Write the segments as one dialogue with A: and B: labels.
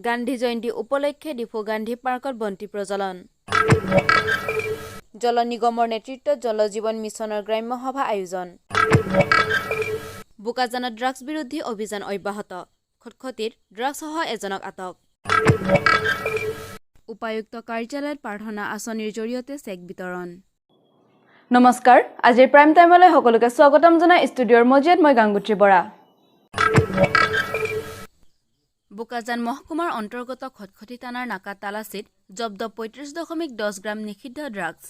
A: গান্ধী জয়ন্তী উপলক্ষে ডিফু গান্ধী পাৰ্কত বন্তি প্ৰজ্বলন। জল নিগমৰ নেতৃত্বত জল জীৱন মিছনৰ গ্ৰাম্য সভা আয়োজন। বোকাজানত ড্ৰাগছ বিৰোধী অভিযান অব্যাহত। খটখটিত ড্ৰাগছসহ এজনক আটক। উপায়ুক্ত কাৰ্যালয়ত প্ৰাৰ্থনা আঁচনিৰ জৰিয়তে চেক বিতৰণ। নমস্কাৰ, আজিৰ প্ৰাইম টাইমলৈ সকলোকে স্বাগতম জনাই ষ্টুডিঅ'ৰ মজিয়াত মই গাংগুত্ৰী বৰা। বোকাজান মহকুমাৰ অন্তৰ্গত খটখটি থানাৰ নাকা তালাচীত জব্দ ৩৫.১০ গ্ৰাম নিষিদ্ধ ড্ৰাগছ।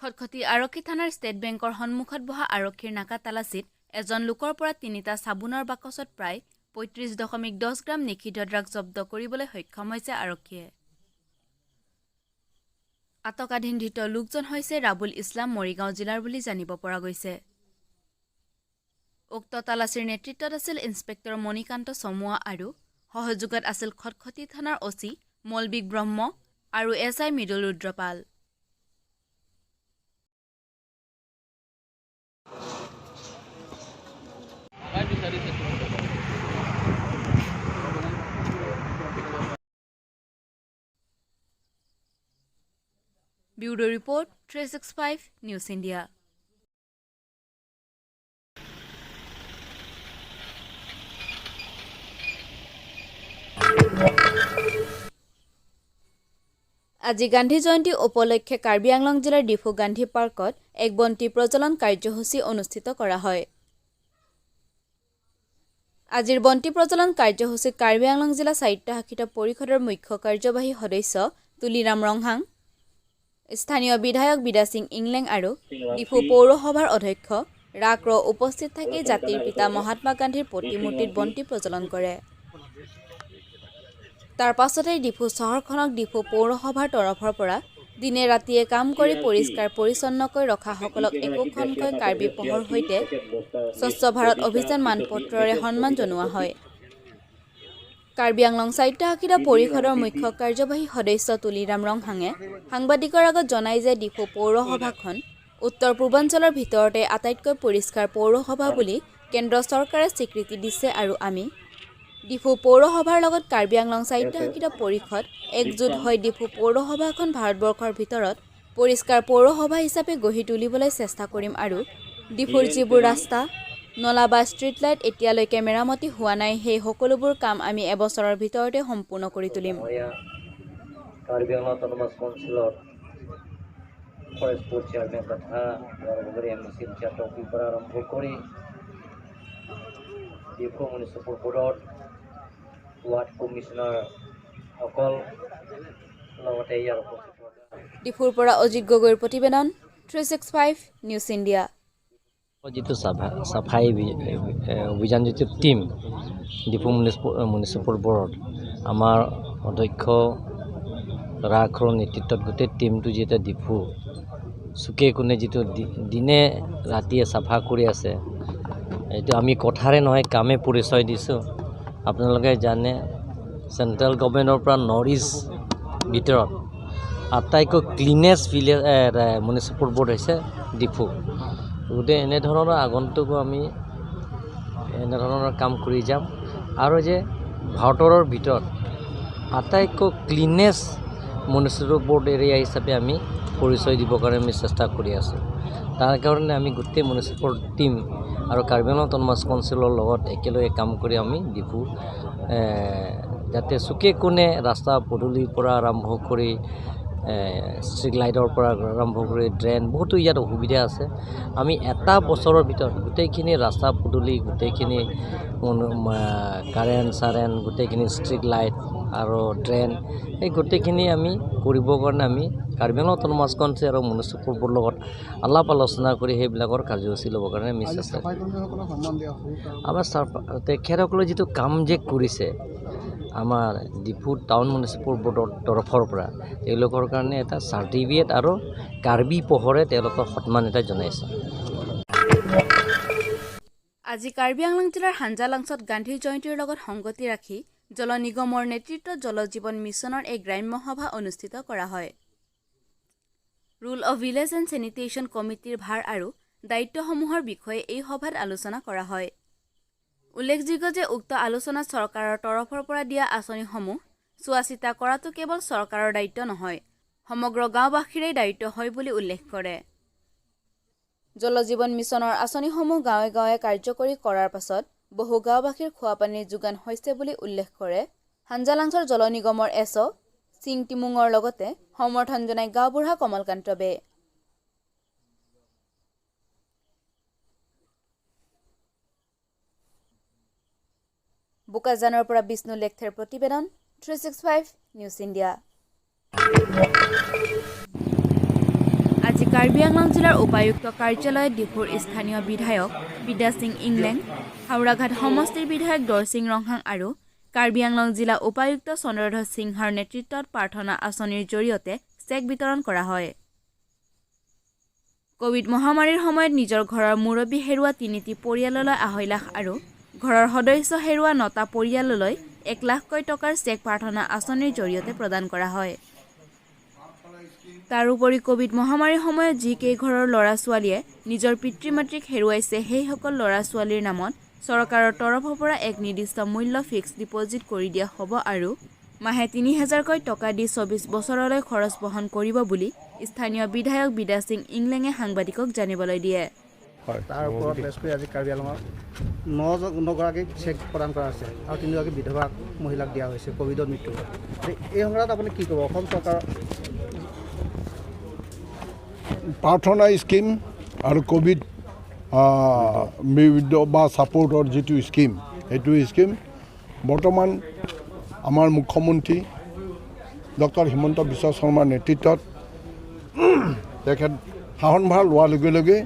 A: খটখটি আৰক্ষী থানাৰ ষ্টেট বেংকৰ সন্মুখত বহা আৰক্ষীৰ নাকা তালাচীত এজন লোকৰ পৰা ৩টা চাবোনৰ বাকচত প্ৰায় ৩৫.১০ গ্ৰাম নিষিদ্ধ ড্ৰাগছ জব্দ কৰিবলৈ সক্ষম হৈছে আৰক্ষীয়ে। আটকাধীন ধৃত লোকজন হৈছে ৰাবুল ইছলাম মৰিগাঁও জিলাৰ বুলি জানিব পৰা গৈছে। উক্ত তালাচীৰ নেতৃত্বত আছিল ইন্সপেক্টৰ মণিকান্ত চমুৱা আৰু সহযোগত আছিল খটখটি থানাৰ অচি মলবিক ব্ৰহ্ম আৰু SI Mridul Rudrapal. Bureau report 365 news India. আজি গান্ধী জয়ন্তী উপলক্ষে কাৰ্বি আংলং জিলাৰ ডিফু গান্ধী পাৰ্কত এক বন্তি প্ৰজ্বলন কাৰ্যসূচী অনুষ্ঠিত কৰা হয়। আজিৰ বন্তি প্ৰজ্বলন কাৰ্যসূচীত কাৰ্বি আংলং জিলা সাহিত্য শাসিত পৰিষদৰ মুখ্য কাৰ্যবাহী সদস্য তুলিৰাম ৰংহাং, স্থানীয় বিধায়ক বিদা সিং ইংলেং আৰু ডিফু পৌৰসভাৰ অধ্যক্ষ ৰাক ৰ উপস্থিত থাকি জাতিৰ পিতা মহাত্মা গান্ধীৰ প্ৰতিমূৰ্তিত বন্তি প্ৰজ্বলন কৰে। তাৰ পাছতেই ডিফু চহৰখনক ডিফু পৌৰসভাৰ তৰফৰ পৰা দিনে ৰাতিয়ে কাম কৰি পৰিষ্কাৰ পৰিচ্ছন্নকৈ ৰখাসকলক একোখনকৈ কাৰ্বি পহৰ সৈতে স্বচ্ছ ভাৰত অভিযান মানপত্ৰৰে সন্মান জনোৱা হয়। কাৰ্বি আংলং সাহিত্য শাসিত পৰিষদৰ মুখ্য কাৰ্যবাহী সদস্য তুলিৰাম ৰংহাঙে সাংবাদিকৰ আগত জনায় যে ডিফু পৌৰসভাখন উত্তৰ পূৰ্বাঞ্চলৰ ভিতৰতে আটাইতকৈ পৰিষ্কাৰ পৌৰসভা বুলি কেন্দ্ৰ চৰকাৰে স্বীকৃতি দিছে আৰু আমি ডিফু পৌৰসভাৰ লগত কাৰ্বি আংলং সাহিত্য শাসিত পৰিষদ একজোট হৈ ডিফু পৌৰসভাখন ভাৰতবৰ্ষৰ ভিতৰত পৰিষ্কাৰ পৌৰসভা হিচাপে গঢ়ি তুলিবলৈ চেষ্টা কৰিম আৰু ডিফুৰ যিবোৰ ৰাস্তা, নলা বা ষ্ট্ৰীট লাইট এতিয়ালৈকে মেৰামতি হোৱা নাই সেই সকলোবোৰ কাম আমি এবছৰৰ ভিতৰতে সম্পূৰ্ণ কৰি তুলিম।
B: কাৰ্বি আংলং অটোনমাস কাউন্সিলৰ ফৰেষ্ট বোৰ্ড চেয়াৰমেন তথা MLC টপিৰ পৰা আৰম্ভ কৰি ডিফু মিউনিচিপাল বোৰ্ডত ৱাৰ্ড কমিশনাৰ সকল লগতে ইয়াৰ উপস্থিত।
A: ডিফুৰ পৰা অজিত গগৈৰ প্ৰতিবেদন 365 নিউজ ইণ্ডিয়া।
B: যিটো চাফাই অভিযান যিটো টিম ডিফু মিউনিচিপাল বোৰ্ডত আমাৰ অধ্যক্ষ ৰাখৰ নেতৃত্বত গোটেই টিমটো যেতিয়া ডিফু চুকে কোণে যিটো দিনে ৰাতিয়ে চাফা কৰি আছে, এইটো আমি কথাৰে নহয় কামে পৰিচয় দিছোঁ। আপোনালোকে জানে চেণ্ট্ৰেল গভৰ্ণমেণ্টৰ পৰা নৰ্থ ইষ্ট ভিতৰত আটাইতকৈ ক্লিনেষ্ট মিউনিচিপাল বোৰ্ড হৈছে ডিফু। গতিকে এনেধৰণৰ আগন্তুকো আমি এনেধৰণৰ কাম কৰি যাম আৰু যে ভাৰতৰ ভিতৰত আটাইতকৈ ক্লিনেষ্ট মিউনিচিপাল বোৰ্ড এৰিয়া হিচাপে আমি পৰিচয় দিবৰ কাৰণে আমি চেষ্টা কৰি আছোঁ। তাৰ কাৰণে আমি গোটেই মিউনিচিপাল টিম আৰু কাৰ্বি আংলং অটোনমাস কাউন্সিলৰ লগত একেলগে কাম কৰি আমি ডিফু যাতে চুকে কোণে ৰাস্তা পদূলিৰ পৰা আৰম্ভ কৰি ষ্ট্ৰীট লাইটৰ পৰা আৰম্ভ কৰি ড্ৰেইন বহুতো ইয়াত অসুবিধা আছে। আমি এটা বছৰৰ ভিতৰত গোটেইখিনি ৰাস্তা পদূলি, গোটেইখিনি কাৰেণ্ট চাৰেণ্ট, গোটেইখিনি ষ্ট্ৰীট লাইট আৰু ড্ৰেইন এই গোটেইখিনি আমি কৰিবৰ কাৰণে আমি কাৰ্বি আংলং অটোনমাস কাউন্সিল আৰু মিউনিচিপাল বোৰ্ডৰ লগত আলাপ আলোচনা কৰি সেইবিলাকৰ কাৰ্যসূচী ল'বৰ কাৰণে আমি চেষ্টা কৰিম। আমাৰ তেখেতসকলে যিটো কাম যে কৰিছে আমাৰ ডিফু টাউন মিউনিচিপাল বোৰ্ডৰ তৰফৰ পৰা তেওঁলোকৰ কাৰণে এটা চাৰ্টিফিকেট আৰু কাৰ্বি পোহৰে তেওঁলোকৰ সন্মান এটা জনাইছে।
A: আজি কাৰ্বি আংলং জিলাৰ হাঞ্জালাংছত গান্ধী জয়ন্তীৰ লগত সংগতি ৰাখি জল নিগমৰ নেতৃত্বত জল জীৱন মিছনৰ এক গ্ৰাম্য সভা অনুষ্ঠিত কৰা হয়। Rule of village and sanitation কমিটিৰ ভাৰ আৰু দায়িত্বসমূহৰ বিষয়ে এই সভাত আলোচনা কৰা হয়। উল্লেখযোগ্য যে উক্ত আলোচনাত চৰকাৰৰ তৰফৰ পৰা দিয়া আঁচনিসমূহ চোৱা চিতা কৰাটো কেৱল চৰকাৰৰ দায়িত্ব নহয়, সমগ্ৰ গাঁওবাসীৰে দায়িত্ব হয় বুলি উল্লেখ কৰে। জল জীৱন মিছনৰ আঁচনিসমূহ গাঁৱে গাঁৱে কাৰ্যকৰী কৰাৰ পাছত বহু গাঁওবাসীৰ খোৱাপানীৰ যোগান হৈছে বুলি উল্লেখ কৰে হাঞ্জালাংছৰ জল নিগমৰ এছ সিং টিমুঙৰ লগতে সমৰ্থন জনাই গাঁওবুঢ়া কমলকান্ত বে। বোকাজানৰ পৰা বিষ্ণু লেখথেৰ প্ৰতিবেদন 365 নিউজ ইণ্ডিয়া। আজি কাৰ্বি আংলং জিলাৰ উপায়ুক্ত কাৰ্যালয়ত ডিফুৰ স্থানীয় বিধায়ক বিদ্যা সিং ইংলেং, হাওৰাঘাট সমষ্টিৰ বিধায়ক দৰসিং ৰংহাং আৰু কাৰ্বি আংলং জিলা উপায়ুক্ত চন্দ্ৰধ্বজ সিংহাৰ নেতৃত্বত প্ৰাৰ্থনা আঁচনিৰ জৰিয়তে চেক বিতৰণ কৰা হয়। কোভিড মহামাৰীৰ সময়ত নিজৰ ঘৰৰ মুৰব্বী হেৰুওৱা 3টি পৰিয়াললৈ 2.5 লাখ আৰু ঘৰৰ সদস্য হেৰুওৱা 9টা পৰিয়াললৈ 1 লাখকৈ টকাৰ চেক প্ৰাৰ্থনা আঁচনিৰ জৰিয়তে প্ৰদান কৰা হয়। তাৰোপৰি কোভিড মহামাৰীৰ সময়ত যি কেইঘৰৰ ল'ৰা-ছোৱালীয়ে নিজৰ পিতৃ-মাতৃক হেৰুৱাইছে সেইসকল ল'ৰা-ছোৱালীৰ নামত চৰকাৰৰ তৰফৰ পৰা এক নিৰ্দিষ্ট মূল্য ফিক্সড ডিপজিট কৰি দিয়া হ'ব আৰু মাহে 3000কৈ টকা দি 24 বছৰলৈ খৰচ বহন কৰিব বুলি স্থানীয় বিধায়ক বিদ্যা সিং ইংলেঙে সাংবাদিকক জানিবলৈ দিয়ে।
C: তাৰ ওপৰত লেচকৈ আজি কাৰ্বি আংলঙত 9গৰাকীক চেক প্ৰদান কৰা হৈছে আৰু 3গৰাকী বিধৱা মহিলাক দিয়া হৈছে কোভিডত মৃত্যু। এই সংক্ৰান্তত আপুনি কি ক'ব? অসম চৰকাৰৰ
D: প্ৰাৰ্থনা স্কিম আৰু কোভিড বা ছাপোৰ্টৰ যিটো স্কিম, সেইটো স্কিম বৰ্তমান আমাৰ মুখ্যমন্ত্ৰী ডক্টৰ হিমন্ত বিশ্ব শৰ্মাৰ নেতৃত্বত তেখেত শাসনভাৰ লোৱাৰ লগে লগে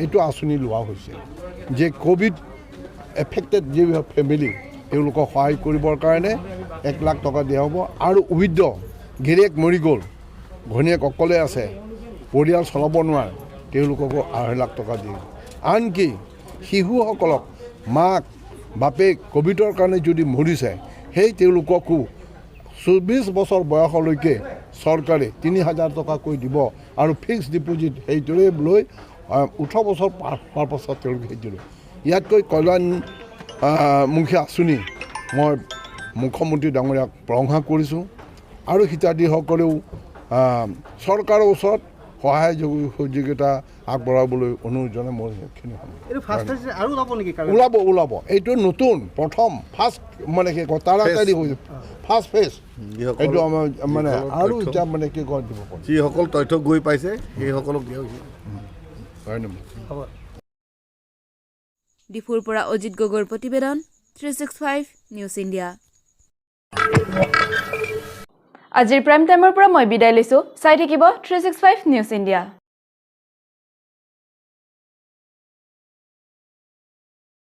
D: এইটো আঁচনি লোৱা হৈছে যে কোভিড এফেক্টেড যি ফেমিলি তেওঁলোকক সহায় কৰিবৰ কাৰণে 1 লাখ টকা দিয়া হ'ব আৰু উইদ্ধ গিৰিয়েক মৰি গ'ল, ঘৈণীয়েক অকলে আছে, পৰিয়াল চলাব নোৱাৰে, তেওঁলোককো 2.5 লাখ টকা দিয়ে। আনকি শিশুসকলক মাক বাপেক কোভিডৰ কাৰণে যদি মৰিছে সেই তেওঁলোককো 24 বছৰ বয়সলৈকে চৰকাৰে 3000 টকাকৈ দিব আৰু ফিক্সড ডিপজিট সেইটোৰে লৈ 18 বছৰ পাৰ হোৱাৰ পাছত তেওঁলোকে সেইটো লয়। ইয়াতকৈ কল্যাণমুখী আঁচনি মই মুখ্যমন্ত্ৰী ডাঙৰীয়াক প্ৰশংসা কৰিছোঁ আৰু হিতাধিসকলেও চৰকাৰৰ ওচৰত সহায় সহযোগিতা আগবঢ়াবলৈ অনুৰোধ জনাই মই এইখিনি ওলাব। এইটো নতুন প্ৰথম ফাৰ্ষ্ট মানে কি কয় তাড়াতাড়ি হৈছে ফাৰ্ষ্ট ফেজ। এইটো আমাৰ মানে আৰু এতিয়া মানে কি কয় দিব পাৰোঁ
E: যিসকল তথ্য গৈ পাইছে সেইসকলক দিয়া হৈছে।
D: ধন্যবাদ।
A: ডিফুৰ পৰা অজিত গগৈৰ প্ৰতিবেদন 365 নিউজ ইণ্ডিয়া। আজিৰ প্ৰাইম টাইমৰ পৰা মই বিদায় লৈছোঁ। চাই থাকিব 365 নিউজ ইণ্ডিয়া।